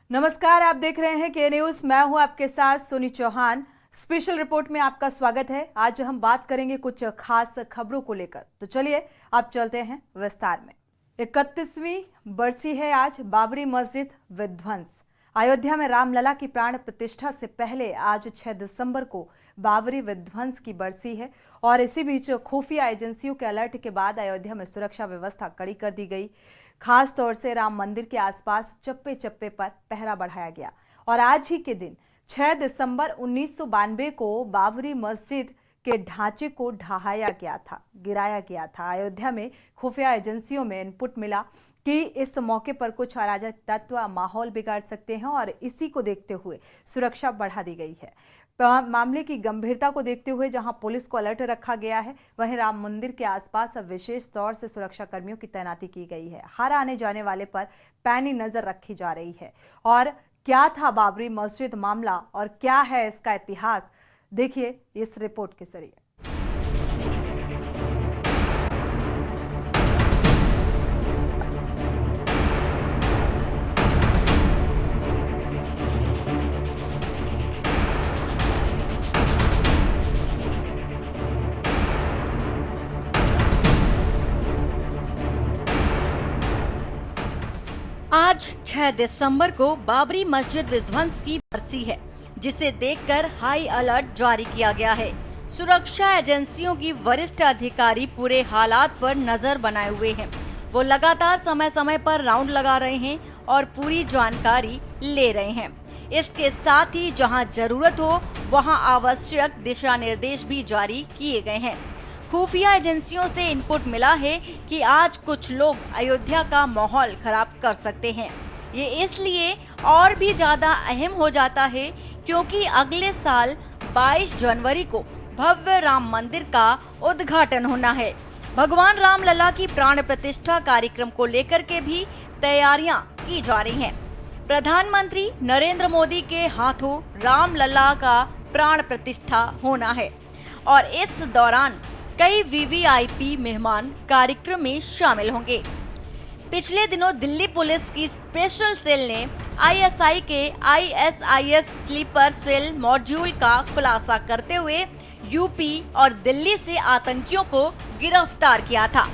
नमस्कार, आप देख रहे हैं के न्यूज। मैं हूं आपके साथ सोनी चौहान। स्पेशल रिपोर्ट में आपका स्वागत है। आज हम बात करेंगे कुछ खास खबरों को लेकर, तो चलिए आप चलते हैं विस्तार में। 31वीं बरसी है आज बाबरी मस्जिद विध्वंस। अयोध्या में रामलला की प्राण प्रतिष्ठा से पहले आज 6 दिसंबर को बाबरी विध्वंस की बरसी है और इसी बीच खुफिया एजेंसियों के अलर्ट के बाद अयोध्या में सुरक्षा व्यवस्था कड़ी कर दी गई। खास तौर से राम मंदिर के आसपास चप्पे चप्पे पर पहरा बढ़ाया गया और आज ही के दिन 6 दिसंबर 1992 को बाबरी मस्जिद के ढांचे को ढहाया गया था, गिराया गया था। अयोध्या में खुफिया एजेंसियों में इनपुट मिला कि इस मौके पर कुछ अराजक तत्व माहौल बिगाड़ सकते हैं और इसी को देखते हुए सुरक्षा बढ़ा दी गई है। मामले की गंभीरता को देखते हुए जहां पुलिस को अलर्ट रखा गया है, वहीं राम मंदिर के आसपास अब विशेष तौर से सुरक्षा कर्मियों की तैनाती की गई है। हर आने जाने वाले पर पैनी नजर रखी जा रही है। और क्या था बाबरी मस्जिद मामला और क्या है इसका इतिहास, देखिए इस रिपोर्ट के जरिए। आज 6 दिसंबर को बाबरी मस्जिद विध्वंस की बरसी है, जिसे देखकर हाई अलर्ट जारी किया गया है। सुरक्षा एजेंसियों की वरिष्ठ अधिकारी पूरे हालात पर नजर बनाए हुए हैं। वो लगातार समय समय पर राउंड लगा रहे हैं और पूरी जानकारी ले रहे हैं। इसके साथ ही जहां जरूरत हो वहां आवश्यक दिशा निर्देश भी जारी किए गए हैं। खुफिया एजेंसियों से इनपुट मिला है कि आज कुछ लोग अयोध्या का माहौल खराब कर सकते हैं। ये इसलिए और भी ज्यादा अहम हो जाता है क्योंकि अगले साल 22 जनवरी को भव्य राम मंदिर का उद्घाटन होना है। भगवान रामलला की प्राण प्रतिष्ठा कार्यक्रम को लेकर के भी तैयारियां की जा रही हैं। प्रधानमंत्री नरेंद्र मोदी के हाथों रामलला का प्राण प्रतिष्ठा होना है और इस दौरान कई वीवीआईपी मेहमान कार्यक्रम में शामिल होंगे। पिछले दिनों दिल्ली पुलिस की स्पेशल सेल ने आईएसआई के ISIS स्लीपर सेल मॉड्यूल का खुलासा करते हुए यूपी और दिल्ली से आतंकियों को गिरफ्तार किया था।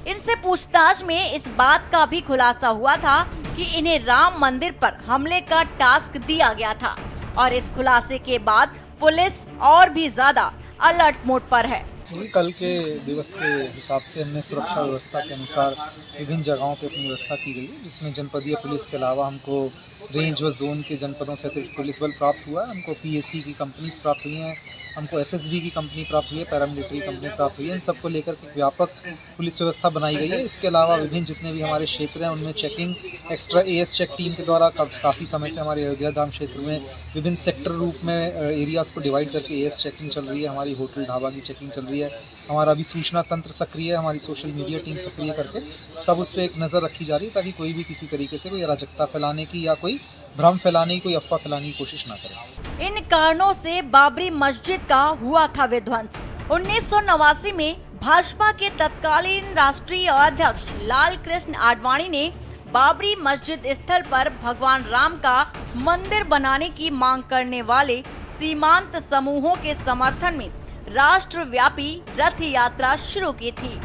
इनसे पूछताछ में इस बात का भी खुलासा हुआ था कि इन्हें राम मंदिर पर हमले का टास्क दिया गया था और इस खुलासे के बाद पुलिस और भी ज्यादा अलर्ट मोड पर है। कल के दिवस के हिसाब से हमने सुरक्षा व्यवस्था के अनुसार विभिन्न जगहों पे अपनी व्यवस्था की गई है, जिसमें जनपदीय पुलिस के अलावा हमको रेंज व जोन के जनपदों से अतिरिक्त पुलिस बल प्राप्त हुआ है। हमको PSC की कंपनीज प्राप्त हुई हैं, हमको SSB की कंपनी प्राप्त हुई है, पैरामिलिट्री कंपनी प्राप्त हुई है। इन सबको लेकर के व्यापक पुलिस व्यवस्था बनाई गई है। इसके अलावा विभिन्न जितने भी हमारे क्षेत्र हैं उनमें checking extra AS check team के द्वारा काफ़ी समय से हमारे अयोध्या धाम क्षेत्र में विभिन्न सेक्टर रूप में एरियाज़ को डिवाइड करके AS चेकिंग चल रही है। हमारी होटल ढाबा की चेकिंग चल रही है। हमारा अभी सूचना तंत्र सक्रिय है, हमारी सोशल मीडिया टीम सक्रिय करके सब उस पर एक नज़र रखी जा रही है ताकि कोई भी किसी तरीके से कोई अराजकता फैलाने की या कोई भ्रम फैलाने की, कोई अफवाह फैलाने की कोशिश ना करें। इन कारणों से बाबरी मस्जिद का हुआ था विध्वंस। 1989 में भाजपा के तत्कालीन राष्ट्रीय अध्यक्ष लाल कृष्ण आडवाणी ने बाबरी मस्जिद स्थल पर भगवान राम का मंदिर बनाने की मांग करने वाले सीमांत समूहों के समर्थन में राष्ट्रव्यापी रथ यात्रा शुरू की थी।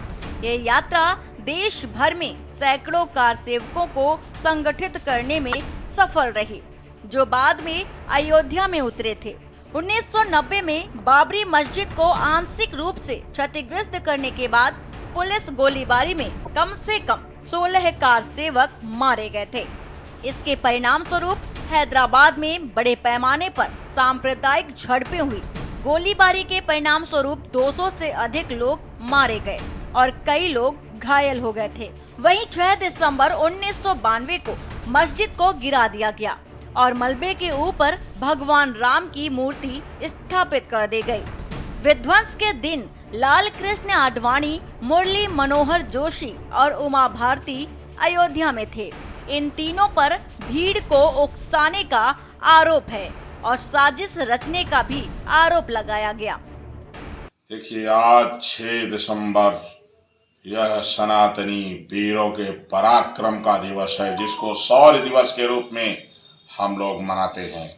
ये यात्रा देश भर में सैकड़ों कार सेवकों को संगठित करने में सफल रही, जो बाद में अयोध्या में उतरे थे। 1990 में बाबरी मस्जिद को आंशिक रूप से क्षतिग्रस्त करने के बाद पुलिस गोलीबारी में कम से कम 16 कार सेवक मारे गए थे। इसके परिणाम स्वरूप हैदराबाद में बड़े पैमाने पर सांप्रदायिक झड़पें हुई। गोलीबारी के परिणाम स्वरूप 200 से अधिक लोग मारे गए और कई लोग घायल हो गए थे। वहीं 6 दिसंबर 1992 को मस्जिद को गिरा दिया गया और मलबे के ऊपर भगवान राम की मूर्ति स्थापित कर दी गई। विध्वंस के दिन लाल कृष्ण आडवाणी, मुरली मनोहर जोशी और उमा भारती अयोध्या में थे। इन तीनों पर भीड़ को उकसाने का आरोप है और साजिश रचने का भी आरोप लगाया गया। देखिए, आज 6 दिसंबर यह सनातनी वीरों के पराक्रम का दिवस है, जिसको शौर्य दिवस के रूप में हम लोग मनाते हैं।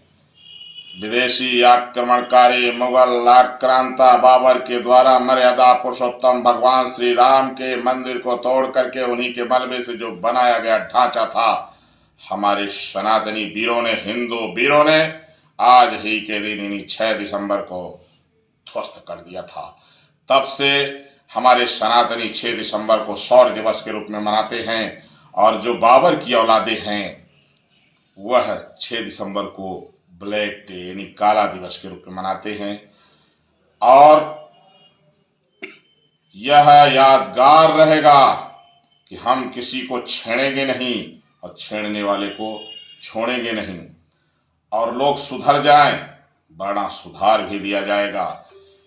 विदेशी आक्रमणकारी मुगल आक्रांता बाबर के द्वारा मर्यादा पुरुषोत्तम भगवान श्री राम के मंदिर को तोड़ करके उन्हीं के मलबे से जो बनाया गया ढांचा था, हमारे सनातनी वीरों ने, हिंदू वीरों ने आज ही के दिन इन्हीं 6 दिसंबर को ध्वस्त कर दिया था। तब से हमारे सनातनी 6 दिसंबर को शौर्य दिवस के रूप में मनाते हैं और जो बाबर की औलादे हैं वह 6 दिसंबर को ब्लैक डे यानी काला दिवस के रूप में मनाते हैं। और यह यादगार रहेगा कि हम किसी को छेड़ेंगे नहीं और छेड़ने वाले को छोड़ेंगे नहीं। और लोग सुधर जाएं, बड़ा सुधार भी दिया जाएगा,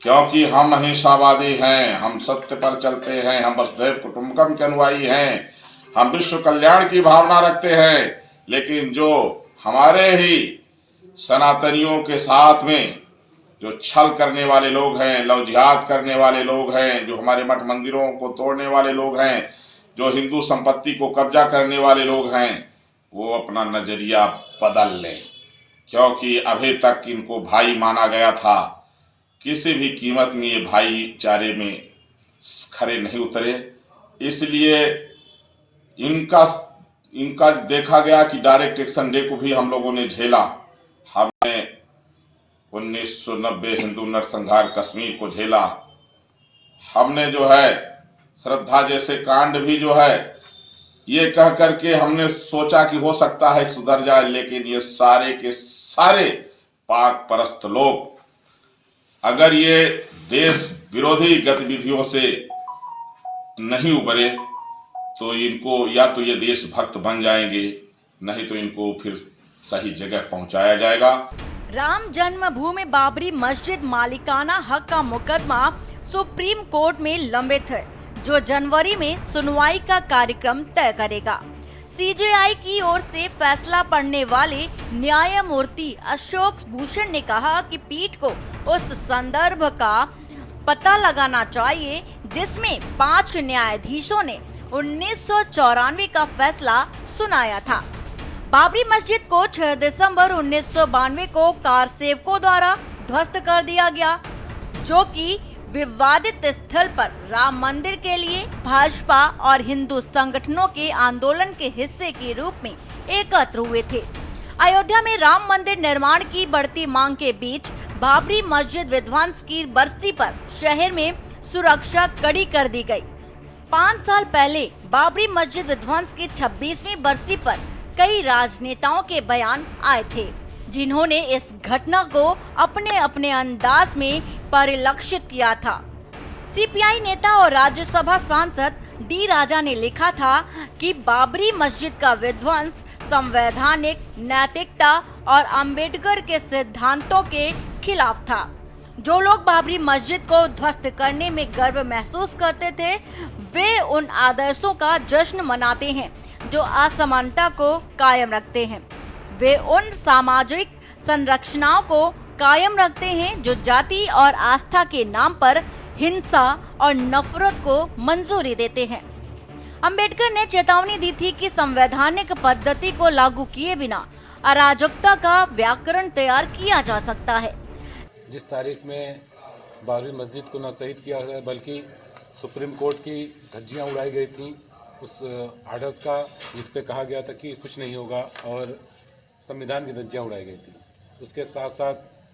क्योंकि हम अहिंसावादी हैं, हम सत्य पर चलते हैं, हम वसुधैव कुटुंबकम के अनुयायी हैं, हम विश्व कल्याण की भावना रखते हैं। लेकिन जो हमारे ही सनातनियों के साथ में जो छल करने वाले लोग हैं, लव जिहाद करने वाले लोग हैं, जो हमारे मठ मंदिरों को तोड़ने वाले लोग हैं, जो हिंदू संपत्ति को कब्जा करने वाले लोग हैं, वो अपना नजरिया बदल लें, क्योंकि अभी तक इनको भाई माना गया था। किसी भी कीमत में ये भाईचारे में खरे नहीं उतरे, इसलिए इनका देखा गया कि डायरेक्ट एक्शन डे को भी हम लोगों ने झेला। हमने 1990 हिंदू नरसंहार कश्मीर को झेला। हमने जो है श्रद्धा जैसे कांड भी जो है ये कह करके हमने सोचा कि हो सकता है सुधर जाए, लेकिन ये सारे के सारे पाक परस्त लोग अगर ये देश विरोधी गतिविधियों से नहीं उबरे तो इनको या तो ये देशभक्त बन जाएंगे, नहीं तो इनको फिर सही जगह पहुंचाया जाएगा। राम जन्मभूमि बाबरी मस्जिद मालिकाना हक का मुकदमा सुप्रीम कोर्ट में लंबित है, जो जनवरी में सुनवाई का कार्यक्रम तय करेगा। सीजेआई की ओर से फैसला पढ़ने वाले न्यायमूर्ति अशोक भूषण ने कहा कि पीठ को उस संदर्भ का पता लगाना चाहिए जिसमें 5 न्यायाधीशों ने 1994 का फैसला सुनाया था। बाबरी मस्जिद को 6 दिसंबर 1992 को कार सेवकों द्वारा ध्वस्त कर दिया गया, जो कि विवादित स्थल पर राम मंदिर के लिए भाजपा और हिंदू संगठनों के आंदोलन के हिस्से के रूप में एकत्र हुए थे। अयोध्या में राम मंदिर निर्माण की बढ़ती मांग के बीच बाबरी मस्जिद विध्वंस की बरसी पर शहर में सुरक्षा कड़ी कर दी गई। 5 साल पहले बाबरी मस्जिद विध्वंस की 26वीं बरसी पर कई राजनेताओं के बयान आए थे, जिन्होंने इस घटना को अपने अपने अंदाज में परिलक्षित किया था। सीपीआई नेता और राज्यसभा सांसद डी राजा ने लिखा था कि बाबरी मस्जिद का विध्वंस संवैधानिक नैतिकता और अंबेडकर के सिद्धांतों के खिलाफ था। जो लोग बाबरी मस्जिद को ध्वस्त करने में गर्व महसूस करते थे, वे उन आदर्शों का जश्न मनाते हैं जो असमानता को कायम रखते हैं। वे उन सामाजिक संरचनाओं को कायम रखते हैं जो जाति और आस्था के नाम पर हिंसा और नफरत को मंजूरी देते हैं। अंबेडकर ने चेतावनी दी थी कि संवैधानिक पद्धति को लागू किए बिना अराजकता का व्याकरण तैयार किया जा सकता है। जिस तारीख में बाबरी मस्जिद को न शहीद किया गया बल्कि सुप्रीम कोर्ट की धज्जियां उड़ाई गई थी, उस आर्डर्स का जिस पे कहा गया था कि कुछ नहीं होगा और संविधान की धज्जियां उड़ाई गई थी। उसके साथ साथ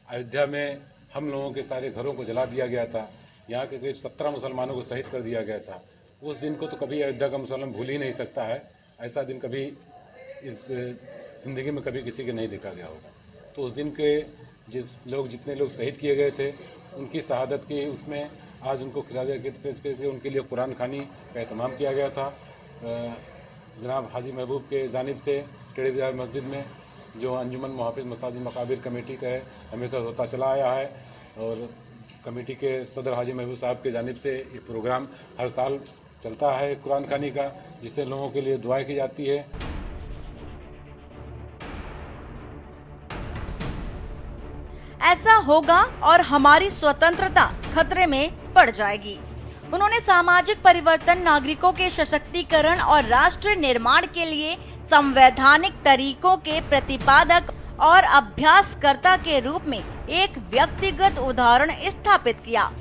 अयोध्या में हम लोगों के सारे घरों को जला दिया गया था। यहाँ के करीब 17 मुसलमानों को शहीद कर दिया गया था। उस दिन को तो कभी अयोध्या का मुसलमान भूल ही नहीं सकता है। ऐसा दिन कभी ज़िंदगी में कभी किसी के नहीं देखा गया होगा। तो उस दिन के जितने लोग शहीद किए गए थे, उनकी शहादत की उसमें आज उनको खिलाया पेश करके उनके लिए कुरान खानी का एहतमाम किया गया था। जनाब हाजी महबूब के जानिब से टेढ़े बाजार मस्जिद में जो अंजुमन मुहाफिज मसाजिद मकाबिर कमेटी का है, हमेशा होता चला आया है और कमेटी के सदर हाजी महबूब साहब के जानिब से ये प्रोग्राम हर साल चलता है कुरान खानी का, जिससे लोगों के लिए दुआएं की जाती है। ऐसा होगा और हमारी स्वतंत्रता खतरे में पड़ जाएगी। उन्होंने सामाजिक परिवर्तन, नागरिकों के सशक्तिकरण और राष्ट्र निर्माण के लिए संवैधानिक तरीकों के प्रतिपादक और अभ्यासकर्ता के रूप में एक व्यक्तिगत उदाहरण स्थापित किया।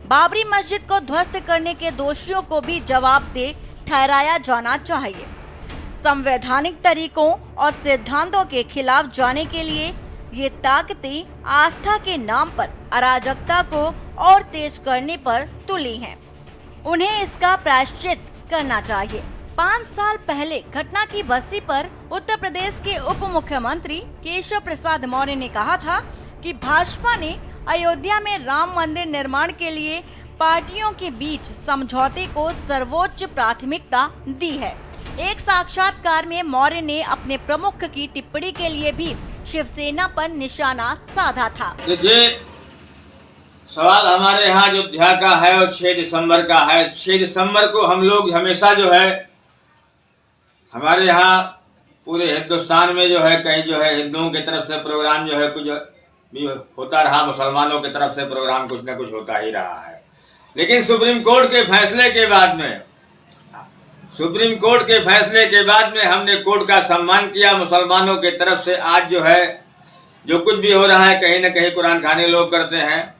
बाबरी मस्जिद को ध्वस्त करने के दोषियों को भी जवाबदेह ठहराया जाना चाहिए। संवैधानिक तरीकों और सिद्धांतों के खिलाफ जाने के लिए ये ताकतें आस्था के नाम पर अराजकता को और तेज करने पर तुली हैं। उन्हें इसका प्रायश्चित करना चाहिए। 5 साल पहले घटना की बरसी पर उत्तर प्रदेश के उप मुख्यमंत्री केशव प्रसाद मौर्य ने कहा था कि भाजपा ने अयोध्या में राम मंदिर निर्माण के लिए पार्टियों के बीच समझौते को सर्वोच्च प्राथमिकता दी है। एक साक्षात्कार में मौर्य ने अपने प्रमुख की टिप्पणी के लिए भी शिवसेना पर निशाना साधा था। देखिए, सवाल हमारे यहाँ अयोध्या का है और 6 दिसंबर का है। 6 दिसंबर को हम लोग हमेशा जो है हमारे यहाँ पूरे हिंदुस्तान में जो है कहीं जो है हिंदुओं की तरफ से प्रोग्राम जो है कुछ भी होता रहा, मुसलमानों की तरफ से प्रोग्राम कुछ न कुछ होता ही रहा है। लेकिन सुप्रीम कोर्ट के फैसले के बाद में हमने कोर्ट का सम्मान किया। मुसलमानों की तरफ से आज जो है जो कुछ भी हो रहा है कहीं न कहीं कुरान खानी लोग करते हैं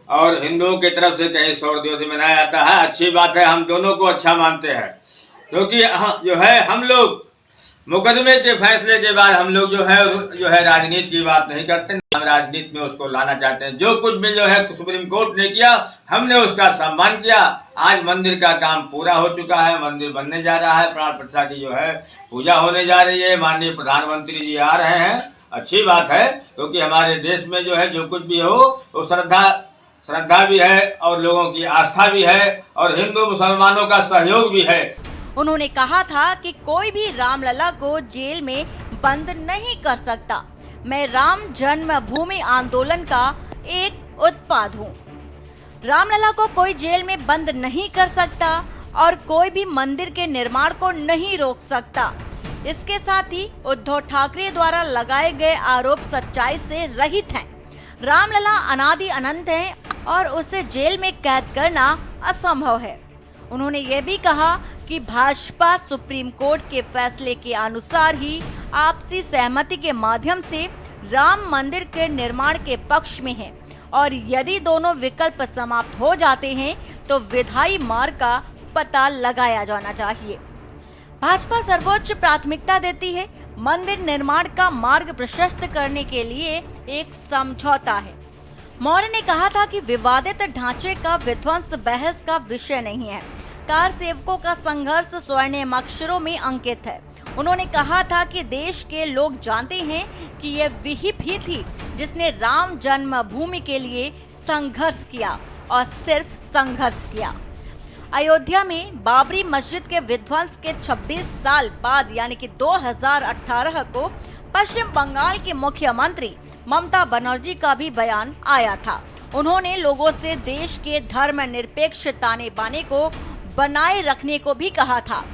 और हिंदुओं की तरफ से कहीं सौर दिवस मनाया जाता है। अच्छी बात है, हम दोनों को अच्छा मानते हैं, क्योंकि जो है हम लोग मुकदमे के फैसले के बाद हम लोग जो है राजनीति की बात नहीं करते। हम राजनीति में उसको लाना चाहते हैं। जो कुछ भी जो है सुप्रीम कोर्ट ने किया हमने उसका सम्मान किया। आज मंदिर का काम पूरा हो चुका है, मंदिर बनने जा रहा है, प्राण प्रतिष्ठा की जो है पूजा होने जा रही है। माननीय प्रधानमंत्री जी आ रहे हैं, अच्छी बात है, क्योंकि हमारे देश में जो है जो कुछ भी हो वो श्रद्धा भी है और लोगों की आस्था भी है और हिंदू मुसलमानों का सहयोग भी है। उन्होंने कहा था कि कोई भी रामलला को जेल में बंद नहीं कर सकता। मैं राम जन्मभूमि आंदोलन का एक उत्पाद हूँ। रामलला को कोई जेल में बंद नहीं कर सकता और कोई भी मंदिर के निर्माण को नहीं रोक सकता। इसके साथ ही उद्धव ठाकरे द्वारा लगाए गए आरोप सच्चाई से रहित हैं। रामलला अनादि अनंत है और उसे जेल में कैद करना असंभव है। उन्होंने ये भी कहा कि भाजपा सुप्रीम कोर्ट के फैसले के अनुसार ही आपसी सहमति के माध्यम से राम मंदिर के निर्माण के पक्ष में है और यदि दोनों विकल्प समाप्त हो जाते हैं तो विधायी मार्ग का पता लगाया जाना चाहिए। भाजपा सर्वोच्च प्राथमिकता देती है। मंदिर निर्माण का मार्ग प्रशस्त करने के लिए एक समझौता है। मौर्य ने कहा था कि विवादित ढांचे का विध्वंस बहस का विषय नहीं है। कार सेवकों का संघर्ष स्वर्णिम अक्षरों में अंकित है। उन्होंने कहा था कि देश के लोग जानते हैं कि ये विहिप ही थी जिसने राम जन्मभूमि के लिए संघर्ष किया और सिर्फ संघर्ष किया। अयोध्या में बाबरी मस्जिद के विध्वंस के 26 साल बाद यानी कि 2018 को पश्चिम बंगाल के मुख्यमंत्री ममता बनर्जी का भी बयान आया था। उन्होंने लोगों से देश के धर्मनिरपेक्ष ताने बाने को बनाए रखने को भी कहा था।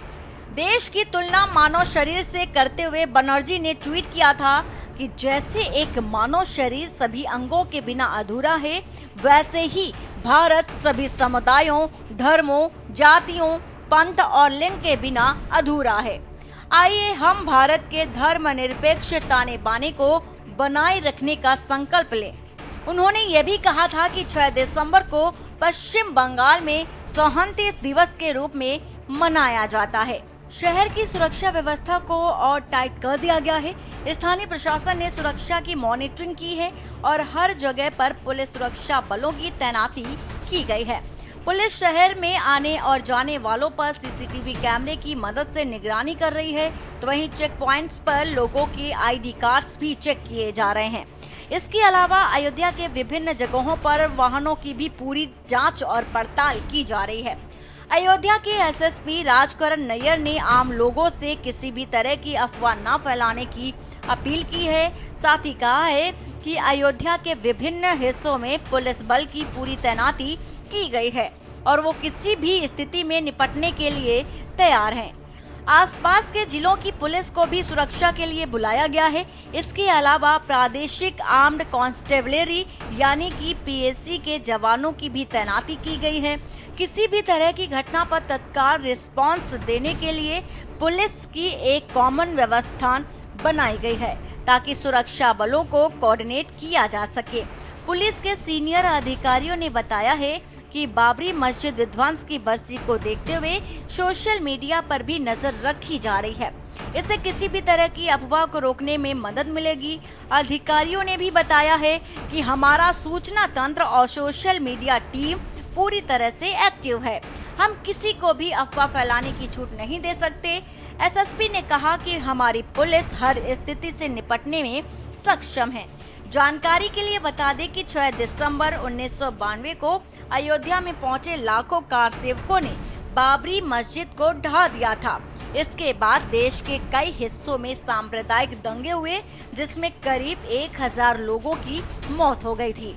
देश की तुलना मानव शरीर से करते हुए बनर्जी ने ट्वीट किया था कि जैसे एक मानव शरीर सभी अंगों के बिना अधूरा है, वैसे ही भारत सभी समुदायों, धर्मों, जातियों, पंथ और लिंग के बिना अधूरा है। आइए हम भारत के धर्मनिरपेक्ष ताने बाने को बनाए रखने का संकल्प लें। उन्होंने ये भी कहा था कि 6 दिसंबर को पश्चिम बंगाल में सहमति दिवस के रूप में मनाया जाता है। शहर की सुरक्षा व्यवस्था को और टाइट कर दिया गया है। स्थानीय प्रशासन ने सुरक्षा की मॉनिटरिंग की है और हर जगह पर पुलिस सुरक्षा बलों की तैनाती की गई है। पुलिस शहर में आने और जाने वालों पर सीसीटीवी कैमरे की मदद से निगरानी कर रही है, तो वहीं चेक पॉइंट्स पर लोगों की आईडी कार्ड्स भी चेक किए जा रहे हैं। इसके अलावा अयोध्या के विभिन्न जगहों पर वाहनों की भी पूरी जांच और पड़ताल की जा रही है। अयोध्या के एसएसपी राजकरण नैयर ने आम लोगों से किसी भी तरह की अफवाह न फैलाने की अपील की है। साथ ही कहा है कि अयोध्या के विभिन्न हिस्सों में पुलिस बल की पूरी तैनाती की गई है और वो किसी भी स्थिति में निपटने के लिए तैयार हैं। आसपास के जिलों की पुलिस को भी सुरक्षा के लिए बुलाया गया है। इसके अलावा प्रादेशिक आर्म्ड कांस्टेबलरी यानी कि पीएसी के जवानों की भी तैनाती की गई है। किसी भी तरह की घटना पर तत्काल रिस्पांस देने के लिए पुलिस की एक कॉमन व्यवस्था बनाई गई है ताकि सुरक्षा बलों को कोऑर्डिनेट किया जा सके। पुलिस के सीनियर अधिकारियों ने बताया है कि बाबरी मस्जिद विध्वंस की बरसी को देखते हुए सोशल मीडिया पर भी नजर रखी जा रही है। इससे किसी भी तरह की अफवाह को रोकने में मदद मिलेगी। अधिकारियों ने भी बताया है कि हमारा सूचना तंत्र और सोशल मीडिया टीम पूरी तरह से एक्टिव है। हम किसी को भी अफवाह फैलाने की छूट नहीं दे सकते। एसएसपी ने कहा कि हमारी पुलिस हर स्थिति से निपटने में सक्षम है। जानकारी के लिए बता दें कि 6 दिसंबर 1992 को अयोध्या में पहुंचे लाखों कार सेवकों ने बाबरी मस्जिद को ढा दिया था। इसके बाद देश के कई हिस्सों में सांप्रदायिक दंगे हुए, जिसमें करीब 1000 लोगों की मौत हो गई थी।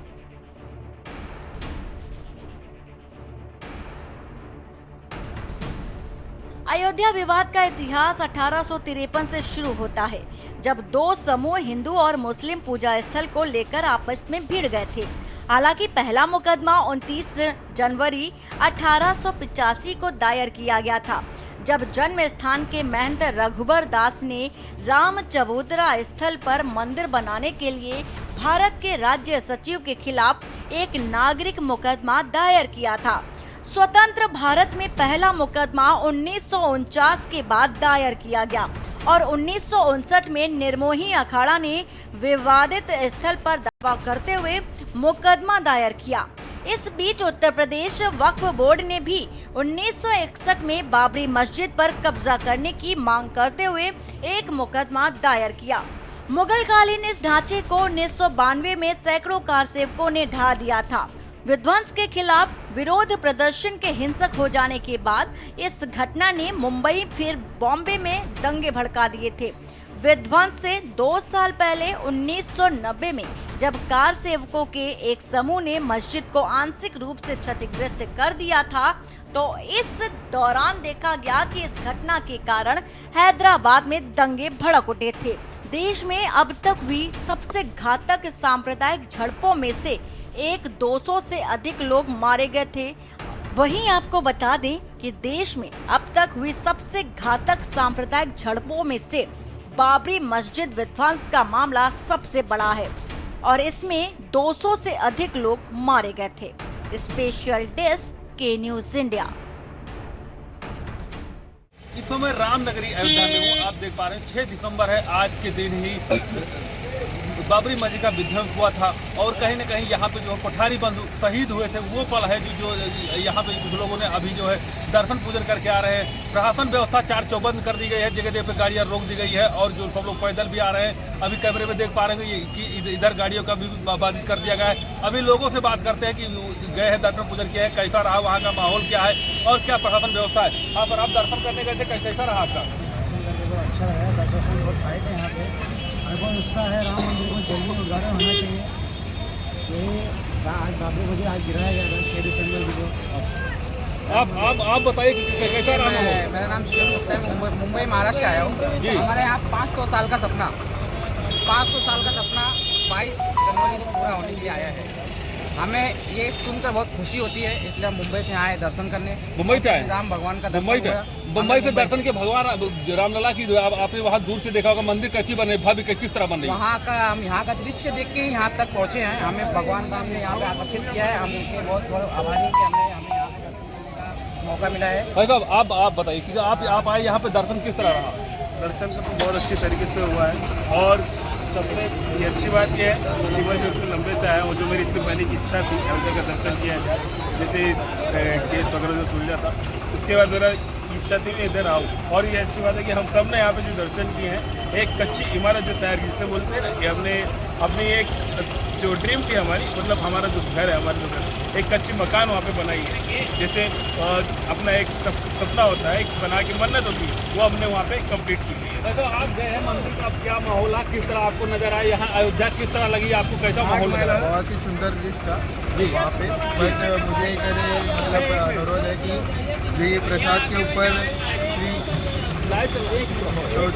अयोध्या विवाद का इतिहास 1853 से शुरू होता है, जब दो समूह हिंदू और मुस्लिम पूजा स्थल को लेकर आपस में भिड़ गए थे। हालांकि पहला मुकदमा 29 जनवरी 1885 को दायर किया गया था, जब जन्म स्थान के महंत रघुबर दास ने राम चबूतरा स्थल पर मंदिर बनाने के लिए भारत के राज्य सचिव के खिलाफ एक नागरिक मुकदमा दायर किया था। स्वतंत्र भारत में पहला मुकदमा 1949 के बाद दायर किया गया और 1959 में निर्मोही अखाड़ा ने विवादित स्थल पर दावा करते हुए मुकदमा दायर किया। इस बीच उत्तर प्रदेश वक्फ बोर्ड ने भी 1961 में बाबरी मस्जिद पर कब्जा करने की मांग करते हुए एक मुकदमा दायर किया। मुगल कालीन इस ढांचे को 1992 में सैकड़ों कार सेवकों ने ढा दिया था। विध्वंस के खिलाफ विरोध प्रदर्शन के हिंसक हो जाने के बाद इस घटना ने मुंबई फिर बॉम्बे में दंगे भड़का दिए थे। विध्वंस से 2 साल पहले 1990 में जब कार सेवकों के एक समूह ने मस्जिद को आंशिक रूप से क्षतिग्रस्त कर दिया था, तो इस दौरान देखा गया कि इस घटना के कारण हैदराबाद में दंगे भड़क उठे थे। देश में अब तक हुई सबसे घातक सांप्रदायिक झड़पों में से 200 से अधिक लोग मारे गए थे। वहीं आपको बता दें कि देश में अब तक हुई सबसे घातक सांप्रदायिक झड़पों में से बाबरी मस्जिद विध्वंस का मामला सबसे बड़ा है और इसमें 200 से अधिक लोग मारे गए थे। स्पेशल डेस्क के न्यूज़ इंडिया। इस समय रामनगरी अयोध्या में हूँ। आप देख पा रहे हैं 6 दिसंबर है। आज के दिन ही बाबरी मस्जिद का विध्वंस हुआ था और कहीं न कहीं यहाँ पे जो कोठारी बंधु शहीद हुए थे वो पल है जो यहाँ पे कुछ लोगों ने अभी जो है दर्शन पूजन करके आ रहे हैं। प्रशासन व्यवस्था चार चौबंद कर दी गई है, जगह जगह पे गाड़ियाँ रोक दी गई है और जो सब लोग पैदल भी आ रहे हैं। अभी कैमरे में देख पा रहे हैं कि इधर गाड़ियों का भी बाधित कर दिया गया है। अभी लोगों से बात करते हैं कि गए हैं दर्शन पूजन किया है, कैसा रहा, वहाँ का माहौल क्या है और क्या प्रशासन व्यवस्था है। हाँ पर आप दर्शन करने गए थे, कैसा रहा आपका? अच्छा है, दर्शन बहुत आए थे यहाँ पे। बहुत उत्साह है, राम मंदिर को जल्दी उद्घाटन होना चाहिए। ये आज बाबरी मस्जिद आज गिराया गया था 6 दिसंबर को। आप बताइए कैसा रहा माहौल? मेरा नाम शिव गुप्ता है, मुंबई महाराष्ट्र आया हूँ। हमारे यहाँ 500 साल का सपना 22 जनवरी को पूरा होने के लिए आया है। हमें ये सुनकर बहुत खुशी होती है, इसलिए हम मुंबई से आए दर्शन करने। मुंबई से आए? राम भगवान का मुंबई से दर्शन के भगवान रामलला की आपने वहाँ दूर से देखा होगा, मंदिर कैसी बने, भव्य किस तरह बन रही है? वहाँ का हम यहाँ का दृश्य देख के यहाँ तक पहुँचे हैं। हमें भगवान का हमने यहाँ पे आकर्षित किया है। हम उनके बहुत बहुत आभारी हैं कि हमें यहाँ पे दर्शन का मौका मिला है। भाई साहब आप बताइए कि आप आए यहाँ पे दर्शन किस तरह रहा? दर्शन का तो बहुत अच्छी तरीके से हुआ है और सबसे ये अच्छी बात यह है कि मैं जो इतने लंबे से आया हूँ, जो मेरी इतनी पहले की इच्छा थी अयोध्या का दर्शन किया जाए, जैसे केस वगैरह जो सुलझा था, उसके बाद मेरा इच्छा थी मैं इधर आऊँ। और ये अच्छी बात है कि हम सब ने यहाँ पे जो दर्शन किए हैं, एक कच्ची इमारत जो तैयार की, जिसे बोलते हैं ना कि हमने अपनी एक जो ड्रीम थी हमारी, मतलब हमारा जो घर है, हमारा जो घर, एक कच्ची मकान वहाँ पे बनाई है। जैसे अपना एक सपना होता है, एक बना के मन्नत होती है, वो हमने वहाँ पे कंप्लीट की है। तो आप गए हैं मंदिर का, क्या माहौल है, किस तरह आपको नजर आया? यहाँ अयोध्या किस तरह लगी आपको, कैसा माहौल लगा? बहुत ही सुंदर दृश्य था वहाँ पे। बट मुझे मतलब अनुरोध है कि ये प्रसाद के ऊपर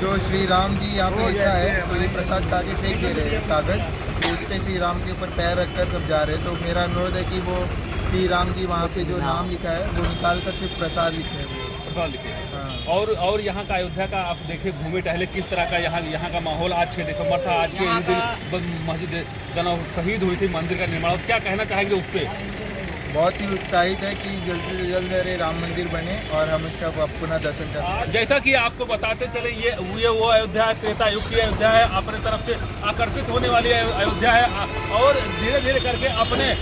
जो श्री राम जी यहाँ पे लिखा है, तो ये प्रसाद कागज फेंक दे रहे हैं, कागज तो उस पर श्री राम के ऊपर पैर रखकर सब जा रहे हैं। तो मेरा अनुरोध है कि वो श्री राम जी वहाँ पे जो नाम लिखा है वो निकाल कर सिर्फ प्रसाद लिखे हैं। प्रसाद लिखे? हाँ। और यहाँ का अयोध्या का आप देखिए, घूमे टहले किस तरह का यहाँ का माहौल। आज 6 दिसंबर था, आज के ही दिन मस्जिद शहीद हुई थी, मंदिर का निर्माण। क्या कहना चाहेंगे उस पर? बहुत ही उत्साहित है कि जल्दी से जल्द अरे राम मंदिर बने और हम इसका पुनः दर्शन करें। जैसा कि आपको बताते चले, ये वो अयोध्या है, त्रेता युग की अयोध्या है, अपने तरफ से आकर्षित होने वाली अयोध्या है और धीरे धीरे करके अपने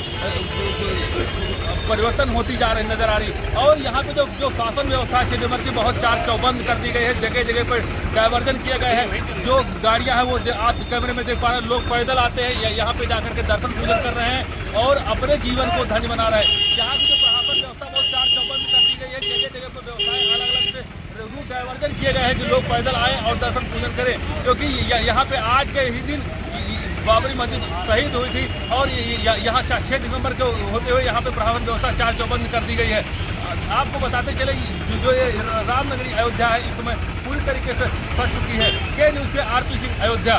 परिवर्तन होती जा रही नजर आ रही। और यहाँ पे जो शासन व्यवस्था है 6 दिसंबर की, बहुत चार चौबंद कर दी गई है, जगह जगह पर डायवर्जन किए गए हैं। जो गाड़ियाँ हैं वो आप कैमरे में देख पा रहे हैं, लोग पैदल आते हैं, यहाँ पे जाकर के दर्शन पूजन कर रहे हैं और अपने जीवन को धन्य बना रहे हैं। यहाँ की जो प्रशासन व्यवस्था बहुत चार चौबंद कर दी गई है, जगह जगह पर व्यवस्थाएं अलग अलग से रूट डायवर्जन किए गए हैं कि लोग पैदल आए और दर्शन पूजन करें, क्योंकि यहाँ पे आज के ही दिन बाबरी मस्जिद शहीद हुई थी और यहाँ 6 दिसंबर के होते हुए यहाँ पे प्रशासन व्यवस्था चार चौबंद कर दी गई है। आपको बताते चले जो ये रामनगरी अयोध्या है इस समय पूरी तरीके से फंस चुकी है। के न्यूज़ से आरपी सिंह, अयोध्या।